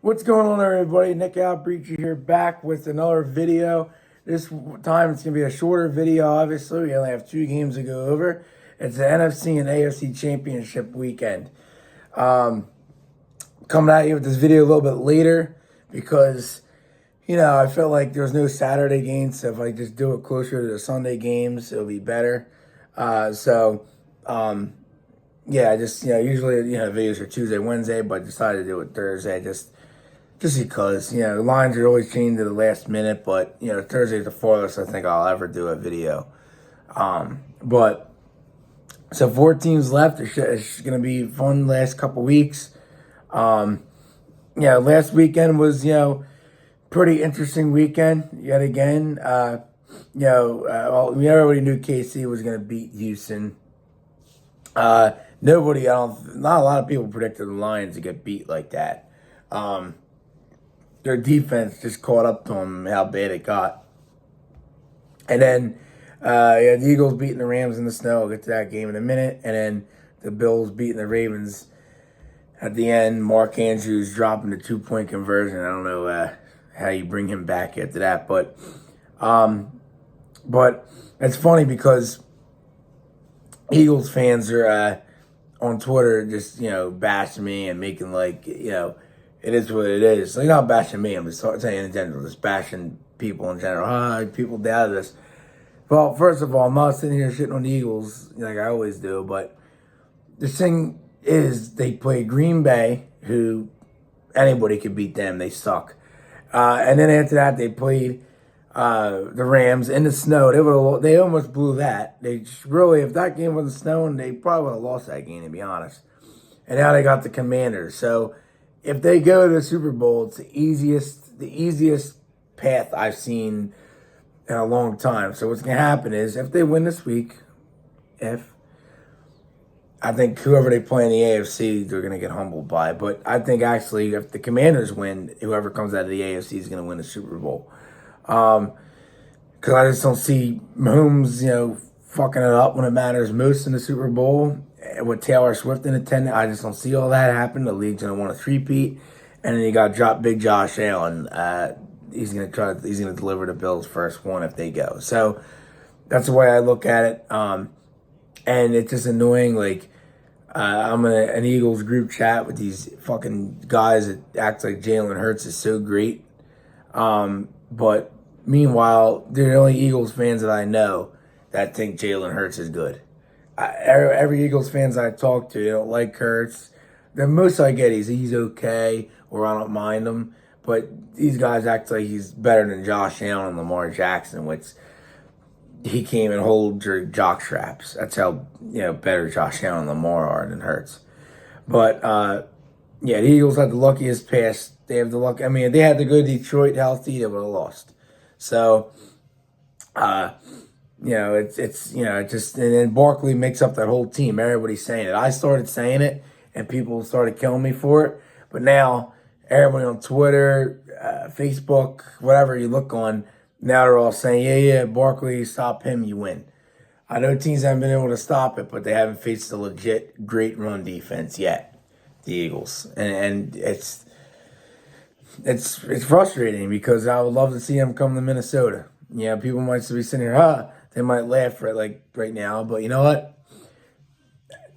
What's going on, everybody? Nick Outbreacher here, back with another video. This time it's going to be a shorter video, obviously. We only have 2 games to go over. It's the NFC and AFC Championship weekend. Coming at you with this video a little bit later because, I felt like there was no Saturday games. So if I just do it closer to the Sunday games, it'll be better. Yeah, usually, videos are Tuesday, Wednesday, but I decided to do it Thursday just because, the lines are always changing to the last minute, but, Thursday's the farthest I think I'll ever do a video. So 4 teams left. It's going to be fun last couple weeks. Last weekend was, pretty interesting weekend yet again. We already knew KC was going to beat Houston. Not a lot of people predicted the Lions to get beat like that. Their defense just caught up to them, how bad it got. And then, the Eagles beating the Rams in the snow. I'll get to that game in a minute. And then the Bills beating the Ravens at the end. Mark Andrews dropping the 2-point conversion. I don't know how you bring him back after that. But it's funny because Eagles fans are on Twitter just, bashing me and making it is what it is. Like, not bashing me, I'm just saying in general, just bashing people in general. People doubted this. Well, first of all, I'm not sitting here shitting on the Eagles like I always do, but the thing is they play Green Bay, who anybody could beat them. They suck. And then after that, they played the Rams in the snow. They almost blew that. If that game wasn't snowing, they probably would have lost that game, to be honest. And now they got the Commanders. So if they go to the Super Bowl, it's the easiest path I've seen in a long time. So what's going to happen is if they win this week, I think whoever they play in the AFC, they're going to get humbled by. But I think actually if the Commanders win, whoever comes out of the AFC is going to win the Super Bowl. Because I just don't see Mahomes, fucking it up when it matters most in the Super Bowl. With Taylor Swift in attendance, I just don't see all that happen. The league's going to want a three-peat. And then you got big Josh Allen. He's going to deliver the Bills' first one if they go. So that's the way I look at it. And it's just annoying. I'm in an Eagles group chat with these fucking guys that act like Jalen Hurts is so great. But meanwhile, they're the only Eagles fans that I know that think Jalen Hurts is good. Every Eagles fans I talk to, they don't like Hurts. The most I get is he's okay, or I don't mind him. But these guys act like he's better than Josh Allen and Lamar Jackson, which he can't even hold your jock straps. That's how better Josh Allen and Lamar are than Hurts. But the Eagles had the luckiest pass. They have the luck. I mean, if they had to go to Detroit healthy, they would have lost. So, and then Barkley makes up that whole team. Everybody's saying it. I started saying it, and people started killing me for it. But now, everybody on Twitter, Facebook, whatever you look on, now they're all saying, Barkley, stop him, you win. I know teams haven't been able to stop it, but they haven't faced a legit great run defense yet, the Eagles. And it's frustrating because I would love to see them come to Minnesota. People might be sitting here, they might laugh right now, but you know what?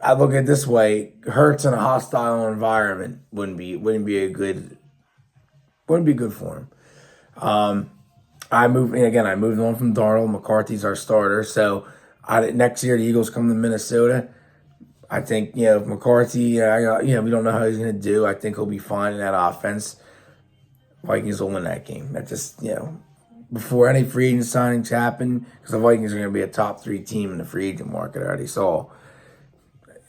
I look at it this way: Hurts in a hostile environment wouldn't be good for him. I moved on from Darnold. McCarthy's our starter, so next year the Eagles come to Minnesota. I think McCarthy. We don't know how he's going to do. I think he'll be fine in that offense. Vikings will win that game. That just before any free agent signings happen, because the Vikings are going to be a top 3 team in the free agent market. I already saw.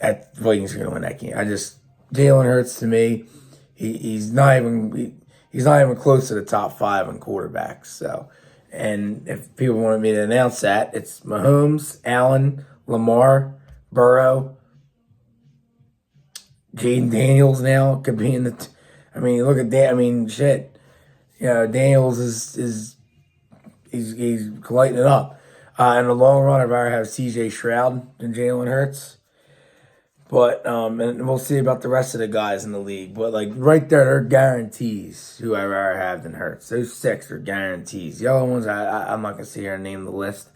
The Vikings are going to win that game. Jalen Hurts to me, he's not even close to the top 5 in quarterbacks. So, and if people wanted me to announce that, it's Mahomes, Allen, Lamar, Burrow, Jaden Daniels now could be in the. Look at that. Shit. Daniels is lighting it up. In the long run, I'd rather have C.J. Stroud than Jalen Hurts. But and we'll see about the rest of the guys in the league. But like right there, they're guarantees. Who I'd rather have than Hurts. Those 6 are guarantees. The other ones, I'm not gonna sit here and name the list,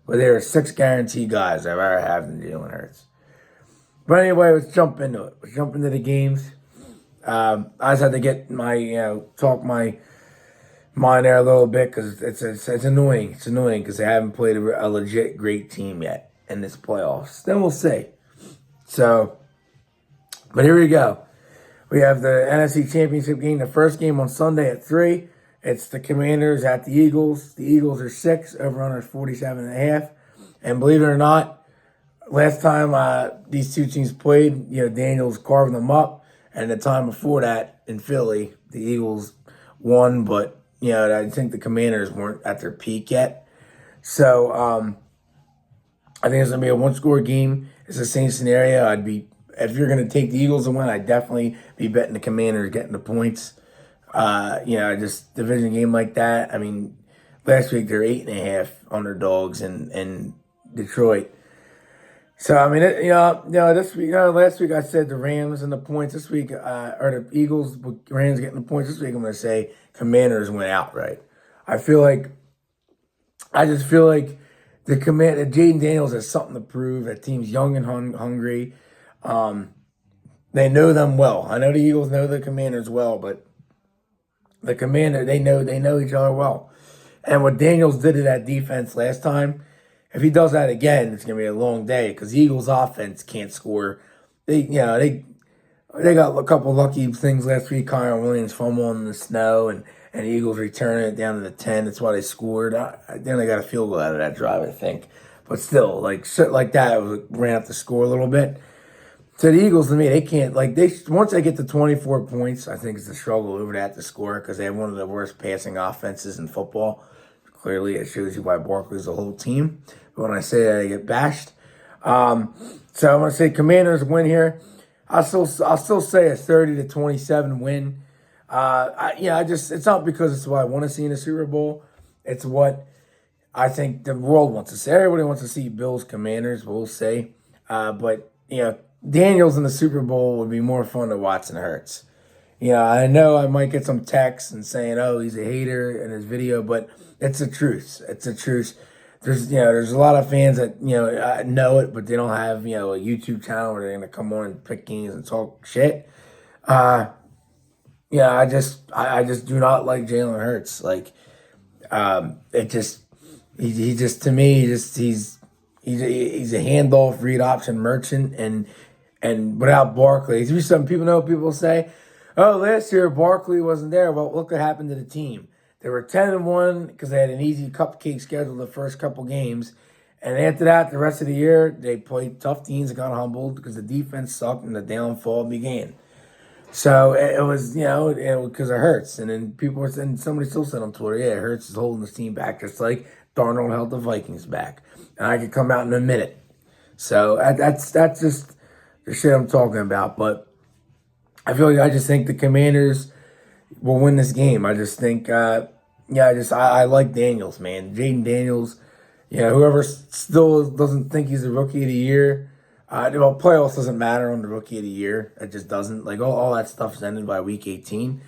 but there are 6 guaranteed guys I'd rather have than Jalen Hurts. But anyway, let's jump into it. Let's jump into the games. I just had to get my talk my mind there a little bit because it's annoying. It's annoying because they haven't played a legit great team yet in this playoffs. Then we'll see. So, but here we go. We have the NFC Championship game, the first game on Sunday at 3. It's the Commanders at the Eagles. The Eagles are 6, over-under 47.5. And believe it or not, last time these two teams played, Daniels carved them up. And the time before that in Philly, the Eagles won, but, I think the Commanders weren't at their peak yet. So, I think it's going to be a one-score game. It's the same scenario. If you're going to take the Eagles to win, I'd definitely be betting the Commanders getting the points. Just division game like that. I mean, last week they're 8.5 underdogs in Detroit. So I mean, this week, last week I said the Rams and the points. This week, or the Eagles, Rams getting the points. This week I'm going to say Commanders went outright. I just feel like Jaden Daniels has something to prove. That team's young and hungry. They know them well. I know the Eagles know the Commanders well, but the Commander, they know each other well. And what Daniels did to that defense last time, if he does that again, it's gonna be a long day because the Eagles' offense can't score. They got a couple lucky things last week. Kyron Williams fumbling in the snow, and the Eagles returning it down to the 10. That's why they scored. Then they got a field goal out of that drive, I think. But still, like shit like that, ran up the score a little bit. So the Eagles, to me, they can't once they get to 24 points, I think it's a struggle over that to score because they have one of the worst passing offenses in football. Clearly, it shows you why Barkley's the whole team. But when I say that, I get bashed. So I'm gonna say Commanders win here. I'll still say a 30-27 win. It's not because it's what I want to see in the Super Bowl. It's what I think the world wants to see. Everybody wants to see Bills Commanders. We'll say, but Daniels in the Super Bowl would be more fun to watch than Hurts. I know I might get some texts and saying, "Oh, he's a hater" in his video, but it's the truth. It's the truth. There's a lot of fans that know it, but they don't have a YouTube channel where they're gonna come on and pick games and talk shit. I just do not like Jalen Hurts. Like, he just to me, he's a handoff read option merchant, and without Barkley, some people say, "Oh, last year Barkley wasn't there." Well, look what happened to the team. They were 10-1 because they had an easy cupcake schedule the first couple games. And after that, the rest of the year, they played tough teams and got humbled because the defense sucked and the downfall began. So it was, because it hurts. And then people were saying, somebody still said on Twitter, yeah, it hurts is holding this team back just like Darnold held the Vikings back. And I could come out and admit it. So that's just the shit I'm talking about. But I just think the Commanders will win this game. I just think, I like Daniels, man. Jaden Daniels, whoever still doesn't think he's the Rookie of the Year, playoffs doesn't matter on the Rookie of the Year. It just doesn't. Like, all that stuff's ended by week 18.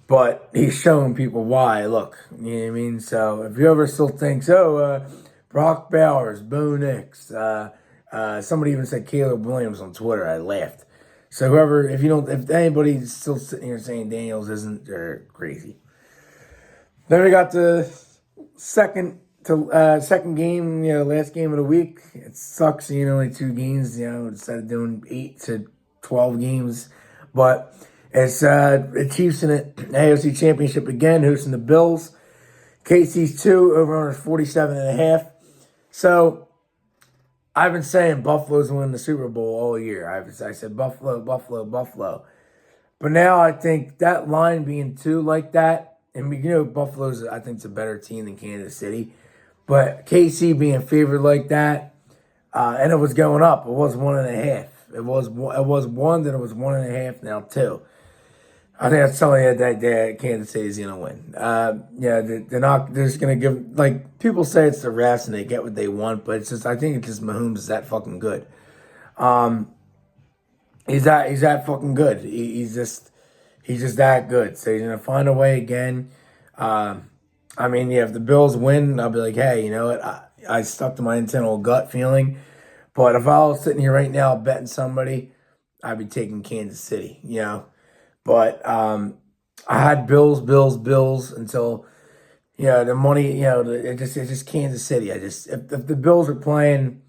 But he's showing people why. Look, you know what I mean? So if whoever still thinks, Brock Bowers, Bo Nix, somebody even said Caleb Williams on Twitter, I laughed. So if anybody's still sitting here saying Daniels isn't, they're crazy. Then we got the second game, last game of the week. It sucks, only 2 games, instead of doing 8 to 12 games. But it's the Chiefs in the AFC Championship again, hosting the Bills. KC's 2, over 47.5. So I've been saying Buffalo's winning the Super Bowl all year. I said Buffalo. But now I think that line being 2 like that, and Buffalo's, I think, is a better team than Kansas City. But KC being favored like that, and it was going up. It was 1.5. It was 1, then it was 1.5, now 2. I think that's telling you that Kansas City is going to win. They're not. They're just going to give, like, people say it's the refs and they get what they want, but I think it's just Mahomes is that fucking good. He's that fucking good. He's just that good. So he's gonna find a way again. I mean, yeah, if the Bills win, I'll be like, hey, you know what? I stuck to my internal gut feeling. But if I was sitting here right now betting somebody, I'd be taking Kansas City, you know. But I had Bills until the money, it's just Kansas City. If the Bills are playing,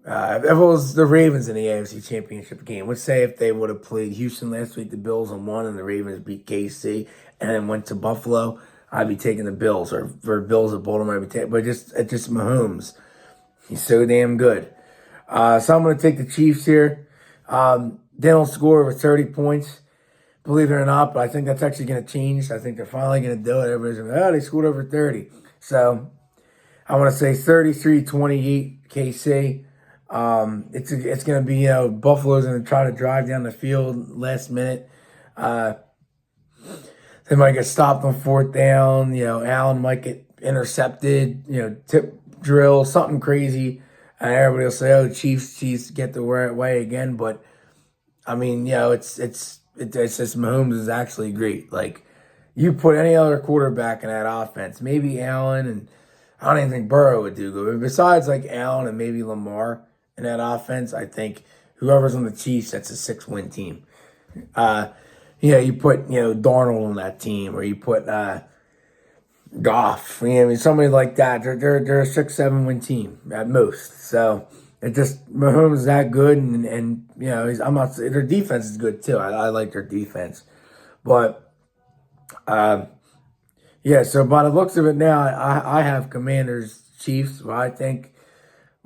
if it was the Ravens in the AFC Championship game, let's say if they would have played Houston last week, the Bills and won, and the Ravens beat KC, and then went to Buffalo, I'd be taking the Bills, or for Bills at Baltimore, I'd be taking. But it's just Mahomes. He's so damn good. So I'm going to take the Chiefs here. They don't score over 30 points, believe it or not, but I think that's actually going to change. I think they're finally going to do it. Everybody's going, oh, they scored over 30. So I want to say 33-28 KC. It's going to be, Buffalo's going to try to drive down the field last minute. They might get stopped on fourth down. Allen might get intercepted, tip drill, something crazy. And everybody will say, oh, Chiefs get the right way again. But, I mean, it's just Mahomes is actually great. Like, you put any other quarterback in that offense, maybe Allen, and I don't even think Burrow would do good. But besides, like, Allen and maybe Lamar in that offense, I think whoever's on the Chiefs, that's a 6-win team. You put, Darnold on that team, or you put Goff. Somebody like that. They're a 6-7-win team at most. So it just Mahomes is that good, and I'm not. Their defense is good too. I like their defense, but So by the looks of it now, I have Commanders Chiefs. Well, I think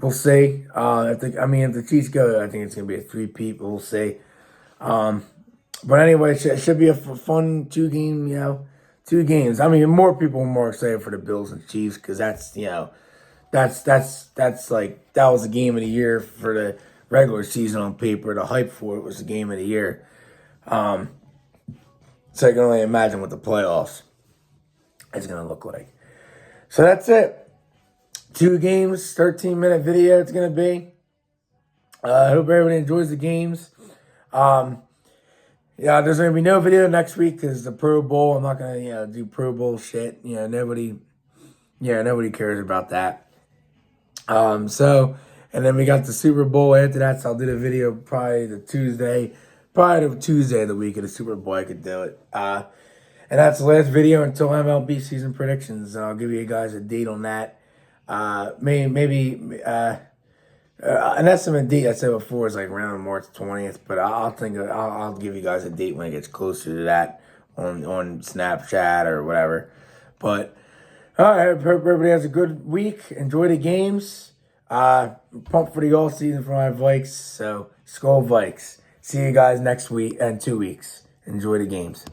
we'll see. If the Chiefs go, I think it's gonna be a 3-peat. We'll see. But anyway, it should be a fun 2 games. I mean, more people are more excited for the Bills and Chiefs because that's like that was the game of the year for the regular season on paper. The hype for it was the game of the year. So I can only imagine what the playoffs is going to look like. So that's it. 2 games, 13-minute video it's going to be. I hope everybody enjoys the games. There's going to be no video next week because the Pro Bowl. I'm not going to, do Pro Bowl shit. Nobody cares about that. And then we got the Super Bowl after that, so I'll do the video probably the Tuesday of the week of the Super Bowl. I could do it. And that's the last video until MLB season predictions. I'll give you guys a date on that. Maybe an estimate date I said before is like around March 20th, but I'll give you guys a date when it gets closer to that on Snapchat or whatever. But all right, hope everybody has a good week. Enjoy the games. Pumped for the all season for my Vikes. So Skull Vikes. See you guys next week and 2 weeks. Enjoy the games.